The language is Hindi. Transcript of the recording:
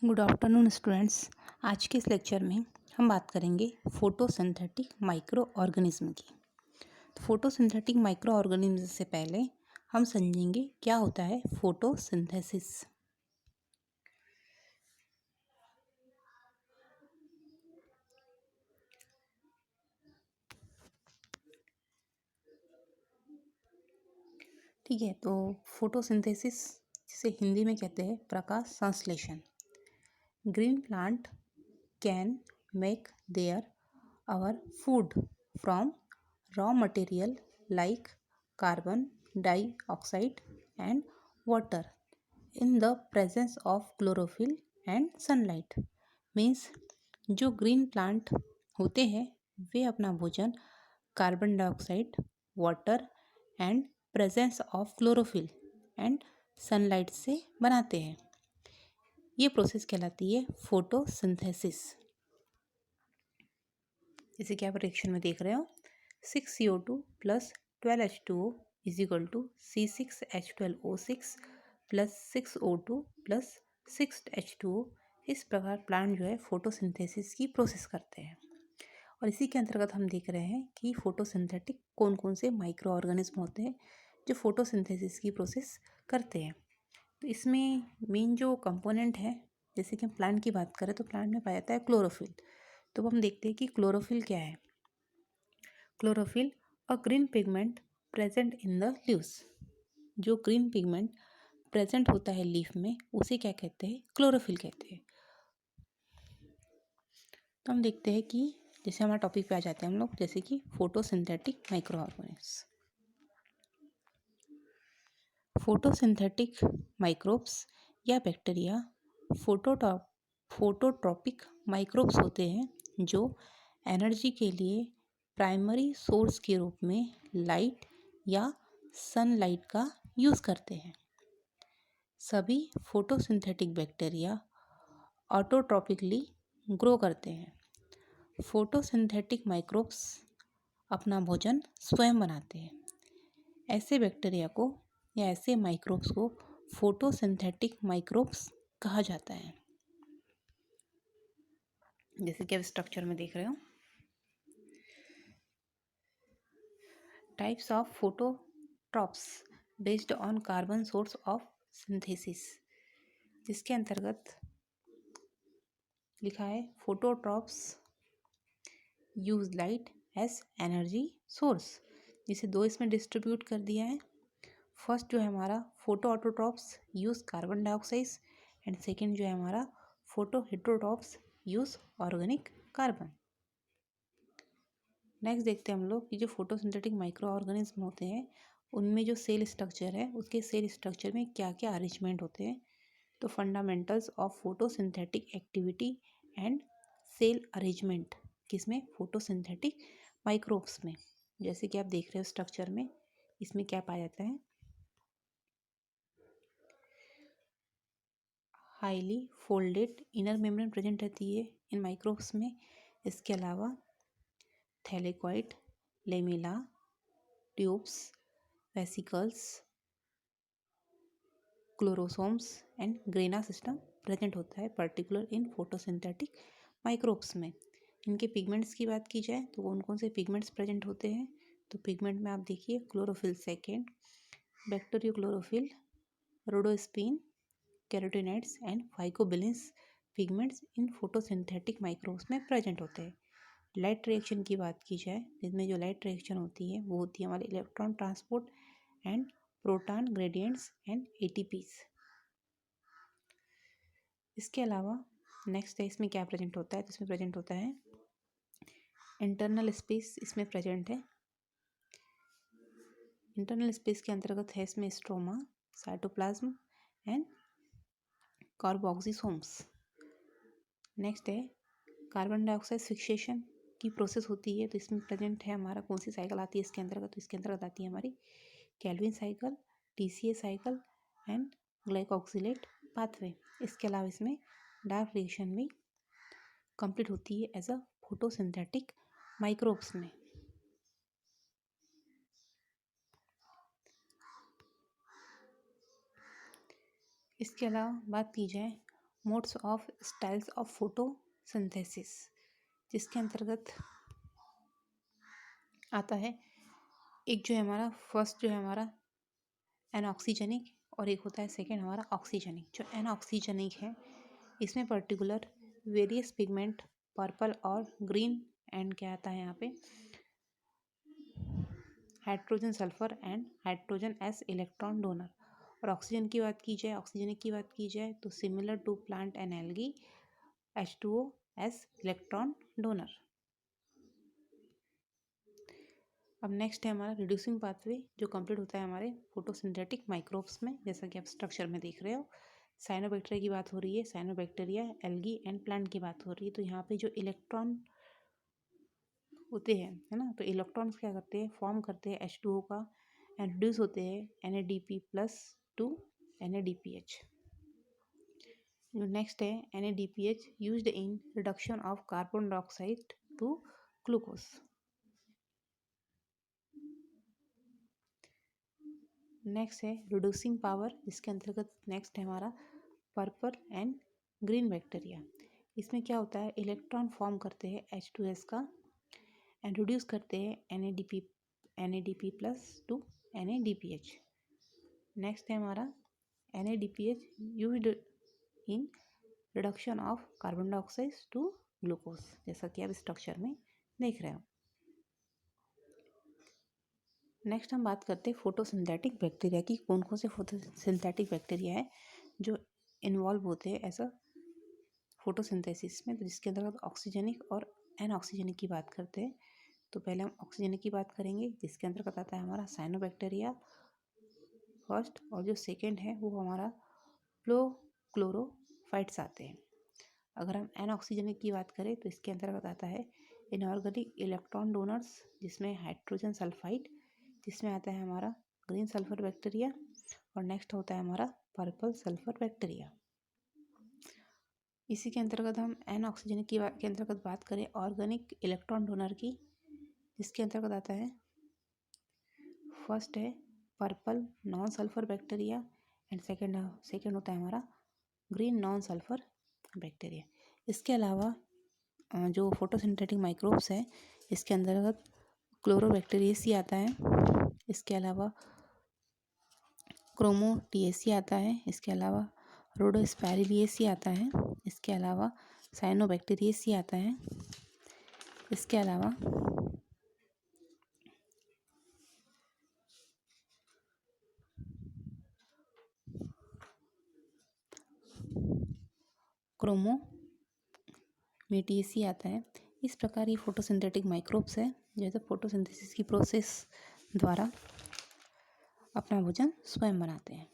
Good afternoon students. आज के इस लेक्चर में हम बात करेंगे फोटोसिंथेटिक माइक्रो ऑर्गेनिज्म की। तो फोटोसिंथेटिक माइक्रो ऑर्गेनिज्म से पहले हम समझेंगे क्या होता है फोटोसिंथेसिस। ठीक है, तो फोटोसिंथेसिस जिसे हिंदी में कहते हैं प्रकाश संश्लेषण। Green plant can make their our food from raw material like carbon dioxide and water in the presence of chlorophyll and sunlight। Means जो ग्रीन प्लांट होते हैं वे अपना भोजन carbon dioxide, water and presence of chlorophyll and sunlight से बनाते हैं। ये प्रोसेस कहलाती है फोटोसिंथेसिस। जैसे कि आप रिएक्शन में देख रहे हो 6CO2 plus 12H2O is equal to C6H12O6 plus 6O2 plus 6H2O। इस प्रकार प्लांट जो है फोटोसिंथेसिस की प्रोसेस करते हैं। और इसी के अंतर्गत हम देख रहे हैं कि फोटोसिंथेटिक कौन कौन से माइक्रो ऑर्गेनिज्म होते हैं जो फोटोसिंथेसिस की प्रोसेस करते हैं। तो इसमें मेन जो कंपोनेंट है, जैसे कि हम प्लांट की बात करें तो प्लांट में पाया जाता है क्लोरोफिल। तो हम देखते हैं कि क्लोरोफिल क्या है। Chlorophyll a green pigment present in the leaves. जो ग्रीन पिगमेंट प्रेजेंट होता है लीफ में उसे क्या कहते हैं, क्लोरोफिल कहते हैं। तो हम देखते हैं कि जैसे हमारे टॉपिक पे आ जाते हैं हम लोग, जैसे कि photosynthetic micro organism. Photosynthetic microbes या बैक्टीरिया फोटोट्रॉपिक माइक्रोब्स होते हैं जो एनर्जी के लिए प्राइमरी सोर्स के रूप में लाइट या सनलाइट का यूज़ करते हैं। सभी फोटोसिंथेटिक बैक्टीरिया ऑटोट्रॉपिकली ग्रो करते हैं। फोटोसिंथेटिक माइक्रोब्स अपना भोजन स्वयं बनाते हैं। ऐसे बैक्टीरिया को या ऐसे माइक्रोब्स को फोटोसिंथेटिक माइक्रोब्स कहा जाता है। जैसे कि आप स्ट्रक्चर में देख रहे हो, types of phototrophs based on carbon source of synthesis, जिसके अंतर्गत लिखा है phototrophs use light as energy source. जिसे दो इसमें डिस्ट्रीब्यूट कर दिया है। फर्स्ट जो है हमारा photo autotrophs use carbon dioxide and second जो है हमारा photo heterotrophs use organic carbon. Next देखते हैं हम लोग कि जो फोटोसिंथेटिक माइक्रो ऑर्गेनिज्म होते हैं उनमें जो सेल स्ट्रक्चर है उसके सेल स्ट्रक्चर में क्या क्या अरेंजमेंट होते हैं। तो fundamentals of photosynthetic activity and cell arrangement किसमें, फोटोसिंथेटिक माइक्रोब्स में। जैसे कि आप देख रहे हो स्ट्रक्चर में, इसमें क्या पाया जाता है, highly folded inner membrane present रहती है इन माइक्रोब्स में। इसके अलावा thylakoid, lamella, tubes, vesicles, chlorosomes and grana system present होता है पर्टिकुलर इन फोटोसिंथेटिक माइक्रोब्स में। इनके पिगमेंट्स की बात की जाए तो कौन कौन से पिगमेंट्स प्रेजेंट होते हैं। तो पिगमेंट में आप देखिए chlorophyll second, bacteriochlorophyll, rhodospin, carotenoids and phycobilins pigments in photosynthetic microbes में प्रेजेंट होते हैं। लाइट रिएक्शन की बात की जाए, जिसमें जो लाइट रिएक्शन होती है वो होती है हमारे electron transport and proton gradients and ATPs. इसके अलावा नेक्स्ट है इसमें क्या प्रेजेंट होता है, तो इसमें प्रेजेंट होता है इंटरनल स्पेस। इसमें प्रेजेंट है इंटरनल स्पेस के अंतर्गत है इसमें स्ट्रोमा, साइटोप्लाज्म एंड कार्बोक्सिसोम्स। नेक्स्ट है कार्बन डाइऑक्साइड फिक्सेशन की प्रोसेस होती है, तो इसमें प्रेजेंट है हमारा कौन सी साइकिल आती है इसके अंतर्गत, तो इसके अंतर्गत आती है हमारी Calvin cycle, TCA cycle and glyoxylate pathway. इसके अलावा इसमें डार्क रिएक्शन भी कंप्लीट होती है एज अ फोटोसिंथेटिक माइक्रोब्स में। इसके अलावा बात की जाए modes of styles of photosynthesis, जिसके अंतर्गत आता है एक जो है हमारा फर्स्ट जो है हमारा एनऑक्सीजनिक और एक होता है सेकेंड हमारा ऑक्सीजनिक। जो एनऑक्सीजनिक है इसमें पर्टिकुलर वेरियस पिगमेंट पर्पल और ग्रीन एंड क्या आता है यहाँ पे hydrogen sulphur and hydrogen S electron donor. और ऑक्सीजन की बात की जाए, ऑक्सीजनिक की बात की जाए तो similar to plant and algae H2O as electron donor. अब नेक्स्ट है हमारा रिड्यूसिंग पाथवे जो कंप्लीट होता है हमारे फोटोसिंथेटिक माइक्रोब्स में, जैसा कि आप स्ट्रक्चर में देख रहे हो। साइनोबैक्टीरिया की बात हो रही है, साइनोबैक्टीरिया एल्गी एंड प्लांट की बात हो रही है। तो यहाँ पे जो इलेक्ट्रॉन होते हैं है ना, तो इलेक्ट्रॉन्स क्या करते हैं, फॉर्म करते हैं H2O का एंड रिड्यूस होते हैं NADP प्लस टू NADPH। जो नेक्स्ट है NADPH used in reduction of carbon dioxide to glucose. Next है रिड्यूसिंग पावर, जिसके अंतर्गत नेक्स्ट है हमारा पर्पल एंड ग्रीन बैक्टीरिया। इसमें क्या होता है, इलेक्ट्रॉन फॉर्म करते हैं H2S का एंड रिड्यूस करते हैं NADP plus to NADPH। Next है हमारा NADPH used in reduction of carbon dioxide to glucose, जैसा कि आप स्ट्रक्चर में देख रहे हो। नेक्स्ट हम बात करते हैं फोटोसिंथेटिक बैक्टीरिया की। कौन कौन से फोटोसिंथेटिक बैक्टीरिया है जो इन्वॉल्व होते हैं ऐसा फोटोसिंथेसिस में, तो जिसके अंतर्गत ऑक्सीजनिक और एनऑक्सीजनिक की बात करते हैं। तो पहले हम ऑक्सीजनिक की बात करेंगे, जिसके अंतर्गत आता है हमारा साइनोबैक्टीरिया फर्स्ट, और जो सेकेंड है वो हमारा क्लोरोफाइट्स आते हैं। अगर हम एनऑक्सीजनिक की बात करें तो इसके अंतर्गत आता है इनऑर्गेनिक इलेक्ट्रॉन डोनर्स, जिसमें हाइड्रोजन सल्फाइड, जिसमें आता है हमारा ग्रीन सल्फर बैक्टीरिया, और नेक्स्ट होता है हमारा पर्पल सल्फर बैक्टीरिया। इसी के अंतर्गत हम एनऑक्सीजनिक के अंतर्गत बात करें ऑर्गेनिक इलेक्ट्रॉन डोनर की, जिसके अंतर्गत आता है फर्स्ट है purple non sulphur bacteria and second होता है हमारा ग्रीन नॉन सल्फर बैक्टीरिया। इसके अलावा जो फोटोसिंथेटिक माइक्रोब्स है इसके अंतर्गत क्लोरोबैक्टीरियसी आता है, इसके अलावा क्रोमोटिएसी आता है, इसके अलावा रोडोस्पाइरिलिएसी आता है, इसके अलावा साइनोबैक्टीरियसी आता है, इसके अलावा क्रोमोमेटिएसी आता है। इस प्रकार ये फोटोसिंथेटिक माइक्रोब्स है जैसे फोटोसिंथेसिस की प्रोसेस द्वारा अपना भोजन स्वयं बनाते हैं।